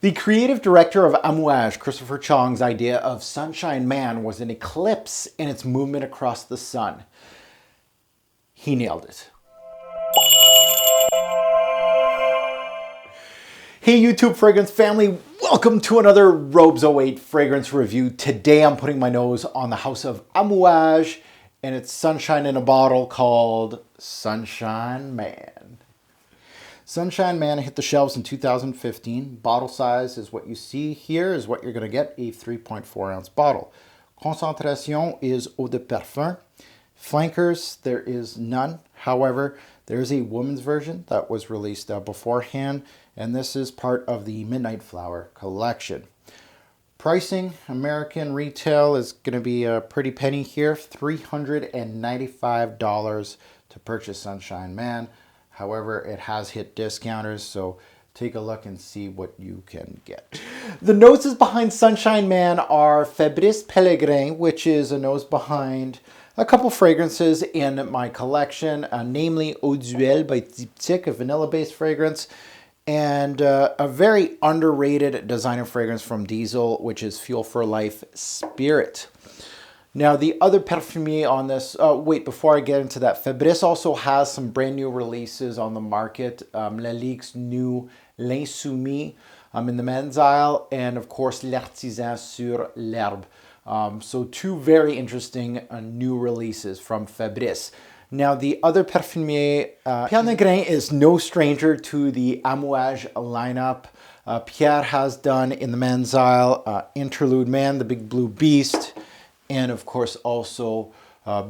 The creative director of Amouage, Christopher Chong's idea of Sunshine Man was an eclipse in its movement across the sun. He nailed it. Hey YouTube fragrance family, welcome to another Robes 08 fragrance review. Today I'm putting my nose on the house of Amouage and it's Sunshine in a bottle called Sunshine Man. Sunshine Man hit the shelves in 2015. Bottle size is what you see here, is what you're going to get, a 3.4 ounce bottle. Concentration is eau de parfum. Flankers, there is none. However, there's a women's version that was released beforehand, and this is part of the Midnight Flower collection. Pricing, American retail is going to be a pretty penny here, $395 to purchase Sunshine Man. However, it has hit discounters, so take a look and see what you can get. The noses behind Sunshine Man are Fabrice Pellegrin, which is a nose behind a couple fragrances in my collection, namely Eau d'Huile by Diptyque, a vanilla-based fragrance, and a very underrated designer fragrance from Diesel, which is Fuel for Life Spirit. Now, the other perfumier on this, before I get into that, Fabrice also has some brand new releases on the market. Lalic's new L'Insoumis in the men's aisle, and of course, L'Artisan sur l'Herbe. So two very interesting new releases from Fabrice. Now, the other perfumier, Pierre Negrin, is no stranger to the Amouage lineup. Pierre has done in the men's aisle Interlude Man, the Big Blue Beast, and of course also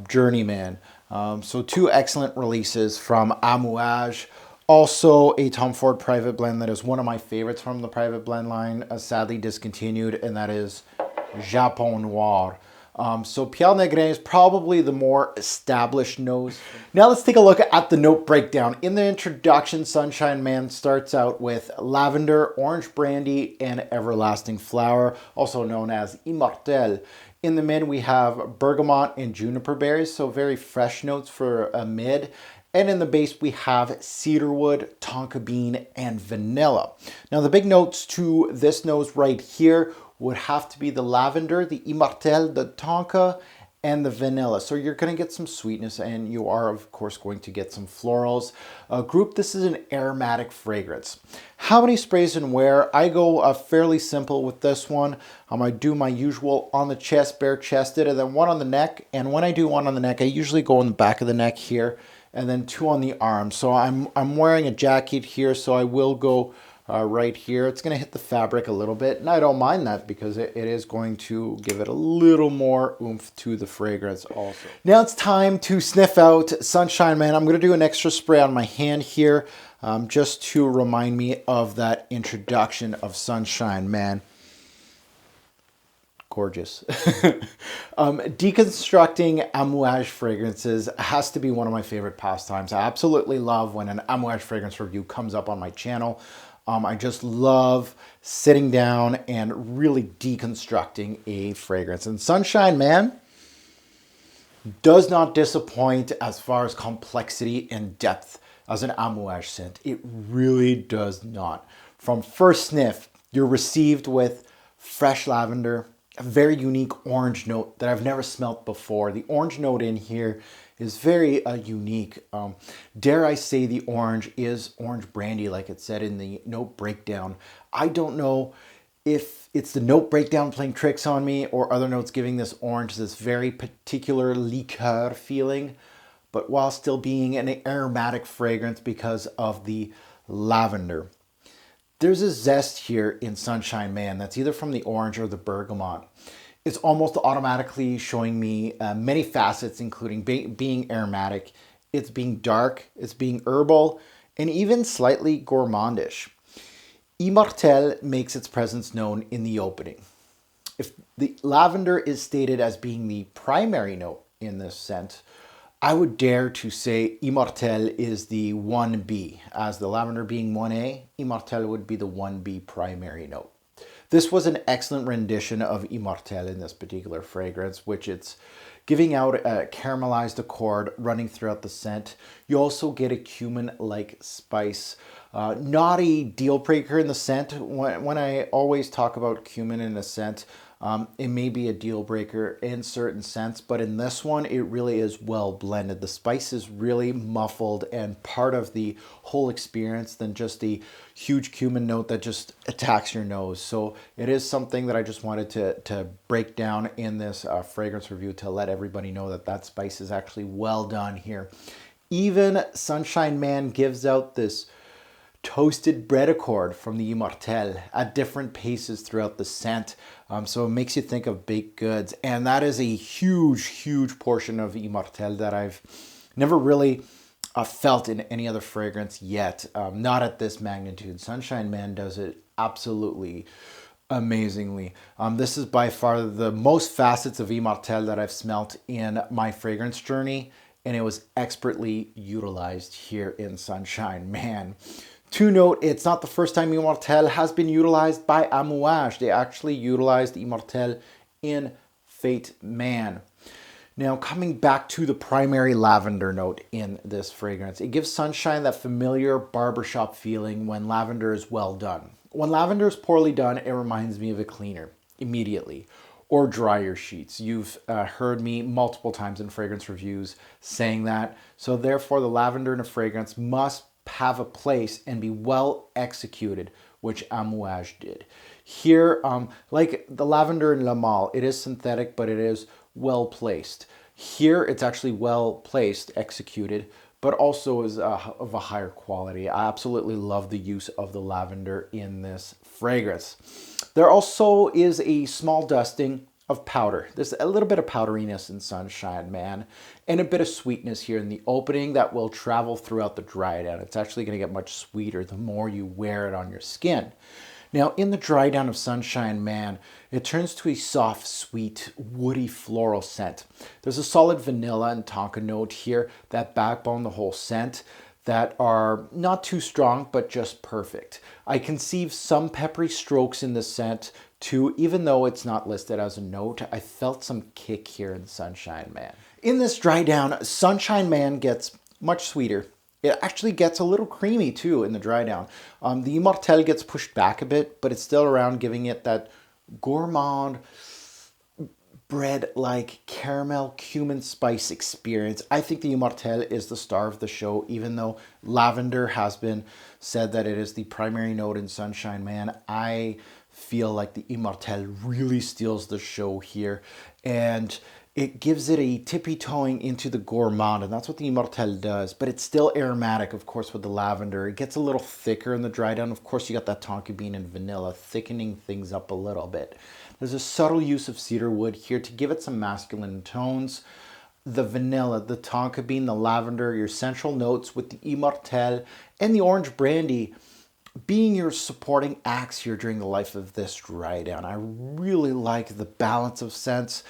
Journeyman. So two excellent releases from Amouage. Also a Tom Ford private blend that is one of my favorites from the private blend line, sadly discontinued, and that is Japon Noir. So Pierre Negrin is probably the more established nose. Now let's take a look at the note breakdown. In the introduction, Sunshine Man starts out with lavender, orange brandy, and everlasting flower, also known as Immortel. In the mid, we have bergamot and juniper berries, so very fresh notes for a mid. And in the base, we have cedarwood, tonka bean, and vanilla. Now, the big notes to this nose right here would have to be the lavender, the Immortel, the tonka, and the vanilla. So you're going to get some sweetness, and you are, of course, going to get some florals. Group, this is an aromatic fragrance. How many sprays and where? I go fairly simple with this one. I do my usual on the chest, bare chested, and then one on the neck. And when I do one on the neck, I usually go on the back of the neck here, and then two on the arm. So I'm wearing a jacket here, so I will go right here. It's going to hit the fabric a little bit, and I don't mind that because it is going to give it a little more oomph to the fragrance also. Now it's time to sniff out Sunshine Man. I'm going to do an extra spray on my hand here just to remind me of that introduction of Sunshine Man. Gorgeous. Deconstructing Amouage fragrances has to be one of my favorite pastimes. I absolutely love when an Amouage fragrance review comes up on my channel. I just love sitting down and really deconstructing a fragrance. And Sunshine Man does not disappoint as far as complexity and depth as an Amouage scent. It really does not. From first sniff, you're received with fresh lavender, a very unique orange note that I've never smelt before. The orange note in here is very unique. Dare I say the orange is orange brandy, like it said in the note breakdown. I don't know if it's the note breakdown playing tricks on me or other notes giving this orange this very particular liqueur feeling, but while still being an aromatic fragrance because of the lavender. There's a zest here in Sunshine Man that's either from the orange or the bergamot. It's almost automatically showing me many facets, including being aromatic, it's being dark, it's being herbal, and even slightly gourmandish. Immortel makes its presence known in the opening. If the lavender is stated as being the primary note in this scent, I would dare to say Immortel is the 1B. As the lavender being 1A, Immortel would be the 1B primary note. This was an excellent rendition of Immortel in this particular fragrance, which it's giving out a caramelized accord running throughout the scent. You also get a cumin-like spice Not a deal breaker in the scent. When I always talk about cumin in a scent, it may be a deal breaker in certain scents, but in this one, it really is well blended. The spice is really muffled and part of the whole experience than just the huge cumin note that just attacks your nose. So it is something that I just wanted to break down in this fragrance review to let everybody know that that spice is actually well done here. Even Sunshine Man gives out this toasted bread accord from the Immortelle at different paces throughout the scent. So it makes you think of baked goods. And that is a huge, huge portion of Immortelle that I've never really felt in any other fragrance yet. Not at this magnitude. Sunshine Man does it absolutely amazingly. This is by far the most facets of Immortelle that I've smelt in my fragrance journey. And it was expertly utilized here in Sunshine Man. To note, it's not the first time Immortelle has been utilized by Amouage. They actually utilized Immortelle in Fate Man. Now, coming back to the primary lavender note in this fragrance, it gives Sunshine that familiar barbershop feeling when lavender is well done. When lavender is poorly done, it reminds me of a cleaner immediately, or dryer sheets. You've heard me multiple times in fragrance reviews saying that. So therefore, the lavender in a fragrance must have a place and be well executed, which Amouage did. Here, like the lavender in La Male, it is synthetic, but it is well placed. Here, it's actually well placed, executed, but also is of a higher quality. I absolutely love the use of the lavender in this fragrance. There also is a small dusting of powder. There's a little bit of powderiness in Sunshine Man and a bit of sweetness here in the opening that will travel throughout the dry down. It's actually going to get much sweeter the more you wear it on your skin. Now, in the dry down of Sunshine Man, it turns to a soft, sweet, woody floral scent. There's a solid vanilla and tonka note here that backbone the whole scent that are not too strong, but just perfect. I conceive some peppery strokes in the scent too, even though it's not listed as a note. I felt some kick here in Sunshine Man. In this dry down, Sunshine Man gets much sweeter. It actually gets a little creamy too in the dry down. The Immortelle gets pushed back a bit, but it's still around, giving it that gourmand bread-like caramel cumin spice experience. I think the Immortelle is the star of the show, even though lavender has been said that it is the primary note in Sunshine Man. I feel like the Immortelle really steals the show here, and it gives it a tippy-toeing into the gourmand, and that's what the Immortelle does, but it's still aromatic, of course, with the lavender. It gets a little thicker in the dry down. Of course, you got that tonka bean and vanilla, thickening things up a little bit. There's a subtle use of cedar wood here to give it some masculine tones. The vanilla, the tonka bean, the lavender, your central notes with the Immortelle, and the orange brandy being your supporting acts here during the life of this dry down. I really like the balance of scents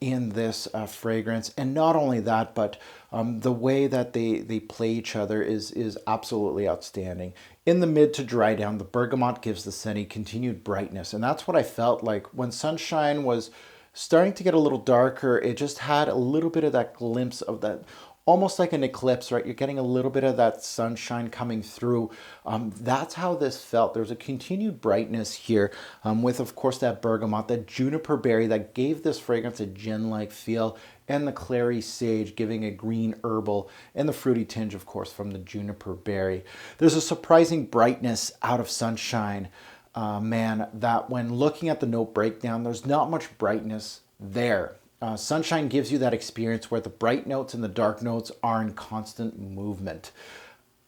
in this fragrance, and not only that, but the way that they play each other is absolutely outstanding. In the mid to dry down, the bergamot gives the scent a continued brightness, and that's what I felt like when Sunshine was starting to get a little darker. It just had a little bit of that glimpse of that, almost like an eclipse, right? You're getting a little bit of that sunshine coming through. That's how this felt. There's a continued brightness here with, of course, that bergamot, that juniper berry that gave this fragrance a gin-like feel, and the clary sage giving a green herbal, and the fruity tinge, of course, from the juniper berry. There's a surprising brightness out of Sunshine Man that when looking at the note breakdown, there's not much brightness there. Sunshine gives you that experience where the bright notes and the dark notes are in constant movement.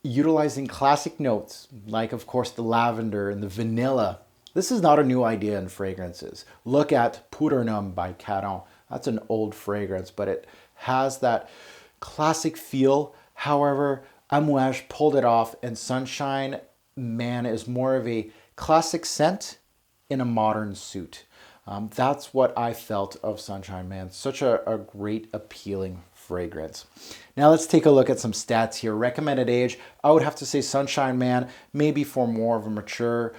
Utilizing classic notes, like of course the lavender and the vanilla. This is not a new idea in fragrances. Look at Poudernum by Caron. That's an old fragrance, but it has that classic feel. However, Amouage pulled it off, and Sunshine Man is more of a classic scent in a modern suit. That's what I felt of Sunshine Man. Such a great, appealing fragrance. Now let's take a look at some stats here. Recommended age, I would have to say Sunshine Man, maybe for more of a mature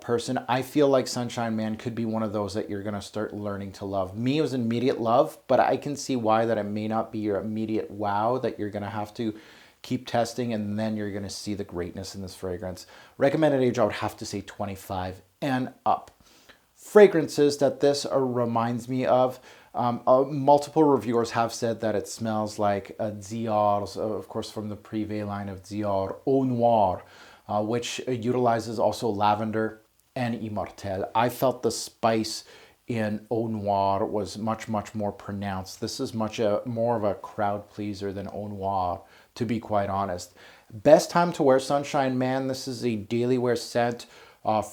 person. I feel like Sunshine Man could be one of those that you're going to start learning to love. Me, it was an immediate love, but I can see why that it may not be your immediate wow, that you're going to have to Keep testing, and then you're going to see the greatness in this fragrance. Recommended age, I would have to say 25 and up. Fragrances that this reminds me of. Multiple reviewers have said that it smells like Dior's, of course, from the Privé line of Dior, Eau Noire, which utilizes also lavender and Immortelle. I felt the spice in Eau Noire was much, much more pronounced. This is more of a crowd pleaser than Eau Noire, to be quite honest. Best time to wear Sunshine Man. This is a daily wear scent.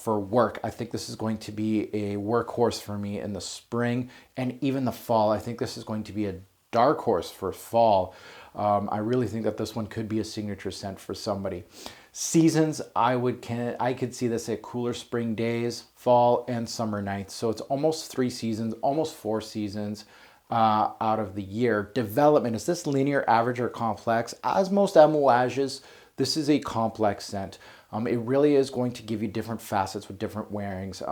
For work. I think this is going to be a workhorse for me in the spring and even the fall. I think this is going to be a dark horse for fall. I really think that this one could be a signature scent for somebody. Seasons, I could see this at cooler spring days, fall and summer nights. So it's almost 3 seasons, almost 4 seasons out of the year. Development, is this linear, average, or complex? As most Amouages, this is a complex scent. It really is going to give you different facets with different wearings.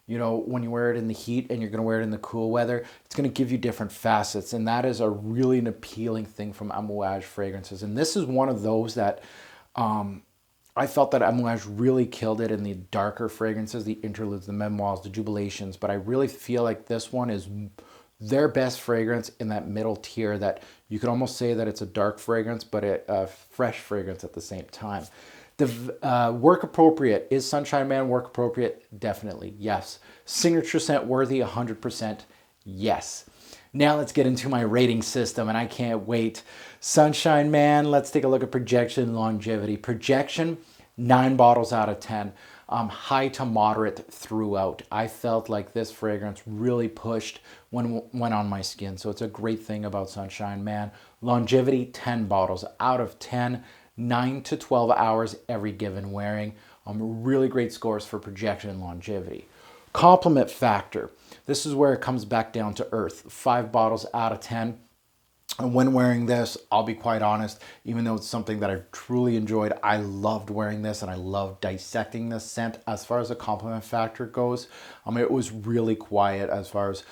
You know, when you wear it in the heat and you're going to wear it in the cool weather, it's going to give you different facets. And that is a really an appealing thing from Amouage fragrances. And this is one of those that I felt that Amouage really killed it in the darker fragrances, the interludes, the memoirs, the jubilations. But I really feel like this one is their best fragrance in that middle tier, that you could almost say that it's a dark fragrance, but a fresh fragrance at the same time. The work appropriate. Is Sunshine Man work appropriate? Definitely, yes. Signature scent worthy, 100%, yes. Now let's get into my rating system, and I can't wait. Sunshine Man, let's take a look at projection, longevity. Projection, 9 bottles out of 10. High to moderate throughout. I felt like this fragrance really pushed when on my skin, so it's a great thing about Sunshine Man. Longevity, 10 bottles out of 10. 9 to 12 hours every given wearing. Really great scores for projection and longevity. Compliment factor. This is where it comes back down to earth. 5 bottles out of 10. And when wearing this, I'll be quite honest, even though it's something that I truly enjoyed, I loved wearing this and I loved dissecting this scent. As far as the compliment factor goes, it was really quiet as far as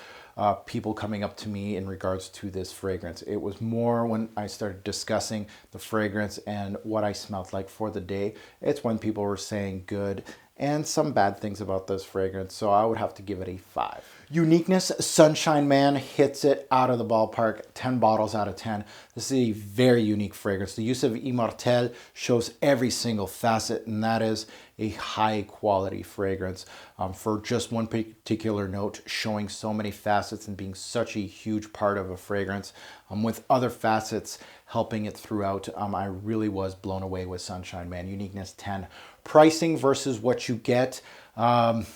people coming up to me in regards to this fragrance. It was more when I started discussing the fragrance and what I smelled like for the day. It's when people were saying good and some bad things about this fragrance. So I would have to give it a 5. Uniqueness, Sunshine Man hits it out of the ballpark, 10 bottles out of 10. This is a very unique fragrance. The use of Immortelle shows every single facet, and that is a high quality fragrance. For just one particular note, showing so many facets and being such a huge part of a fragrance, with other facets helping it throughout. I really was blown away with Sunshine Man. Uniqueness, 10. Pricing versus what you get.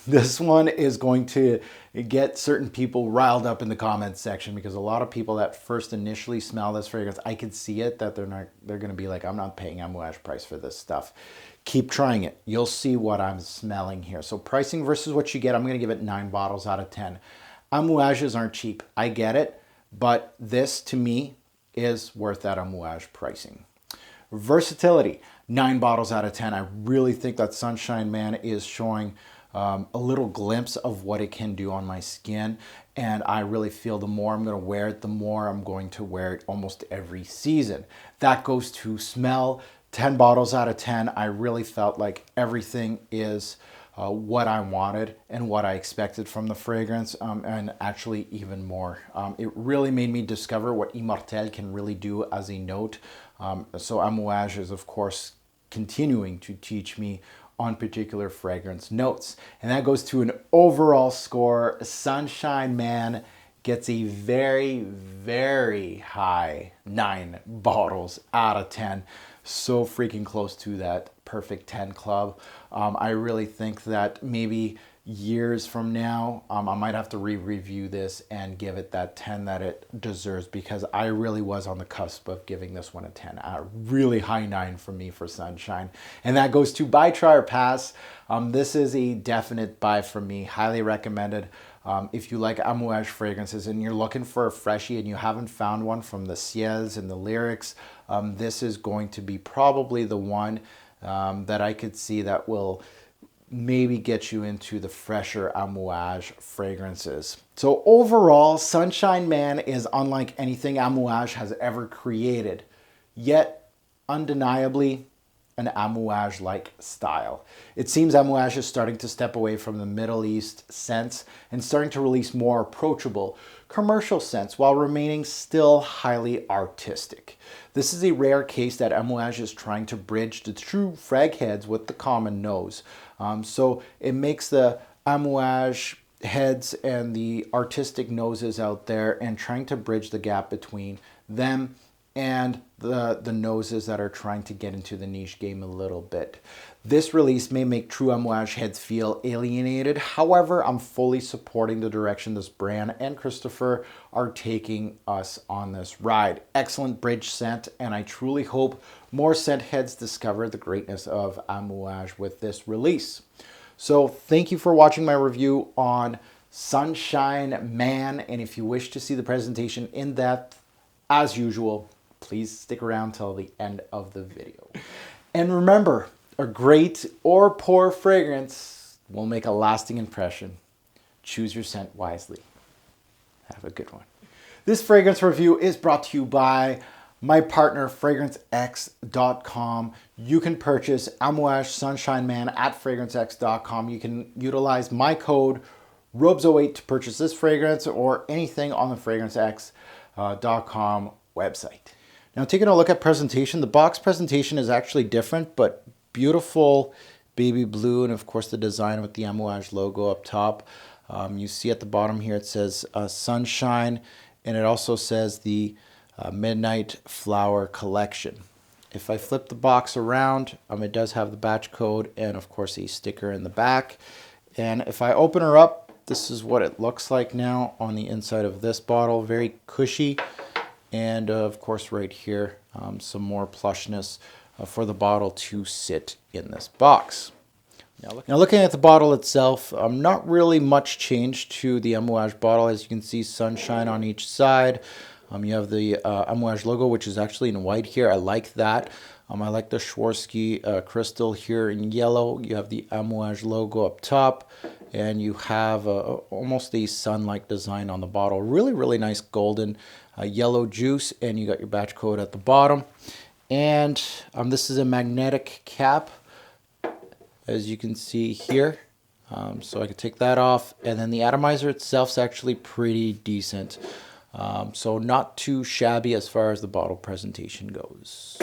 This one is going to get certain people riled up in the comments section, because a lot of people that first initially smell this fragrance, I could see it, that they're going to be like, I'm not paying Amouage price for this stuff. Keep trying it. You'll see what I'm smelling here. So pricing versus what you get, I'm going to give it 9 bottles out of 10. Amouages aren't cheap. I get it. But this, to me, is worth that Amouage pricing. Versatility, 9 bottles out of 10. I really think that Sunshine Man is showing a little glimpse of what it can do on my skin. And I really feel the more I'm going to wear it, the more I'm going to wear it almost every season. That goes to smell, 10 bottles out of 10. I really felt like everything is what I wanted and what I expected from the fragrance, and actually even more. It really made me discover what Immortelle can really do as a note. So Amouage is, of course, continuing to teach me on particular fragrance notes. And that goes to an overall score. Sunshine Man gets a very, very high 9 bottles out of 10. So freaking close to that perfect 10 club. I really think that maybe years from now, I might have to re-review this and give it that 10 that it deserves, because I really was on the cusp of giving this one a 10. A really high 9 for me for Sunshine. And that goes to buy, try, or pass. This is a definite buy from me. Highly recommended. If you like Amouage fragrances and you're looking for a freshie and you haven't found one from the Ciels and the Lyrics, this is going to be probably the one that I could see that will maybe get you into the fresher Amouage fragrances. So overall, Sunshine Man is unlike anything Amouage has ever created. Yet, undeniably an Amouage-like style. It seems Amouage is starting to step away from the Middle East scents and starting to release more approachable commercial scents while remaining still highly artistic. This is a rare case that Amouage is trying to bridge the true frag heads with the common nose. So it makes the Amouage heads and the artistic noses out there and trying to bridge the gap between them and the noses that are trying to get into the niche game a little bit. This release may make true Amouage heads feel alienated. However, I'm fully supporting the direction this brand and Christopher are taking us on this ride. Excellent bridge scent, and I truly hope more scent heads discover the greatness of Amouage with this release. So thank you for watching my review on Sunshine Man, and if you wish to see the presentation in depth, as usual, please stick around till the end of the video. And remember, a great or poor fragrance will make a lasting impression. Choose your scent wisely. Have a good one. This fragrance review is brought to you by my partner, FragranceX.com. You can purchase Amouage Sunshine Man at FragranceX.com. You can utilize my code ROBES08 to purchase this fragrance or anything on the FragranceX.com website. Now, taking a look at presentation, the box presentation is actually different, but beautiful baby blue, and of course the design with the Amouage logo up top. You see at the bottom here it says Sunshine, and it also says the Midnight Flower Collection. If I flip the box around, it does have the batch code and of course a sticker in the back. And if I open her up, this is what it looks like now on the inside of this bottle. Very cushy. And of course right here, some more plushness for the bottle to sit in this box. Now looking at the bottle itself, not really much change to the Amouage bottle. As you can see, Sunshine on each side. You have the Amouage logo, which is actually in white here. I like that. I like the Swarovski crystal here in yellow. You have the Amouage logo up top, and you have almost a sun-like design on the bottle. Really, really nice golden yellow juice, and you got your batch code at the bottom. And this is a magnetic cap, as you can see here. So I could take that off, and then the atomizer itself is actually pretty decent. So not too shabby as far as the bottle presentation goes.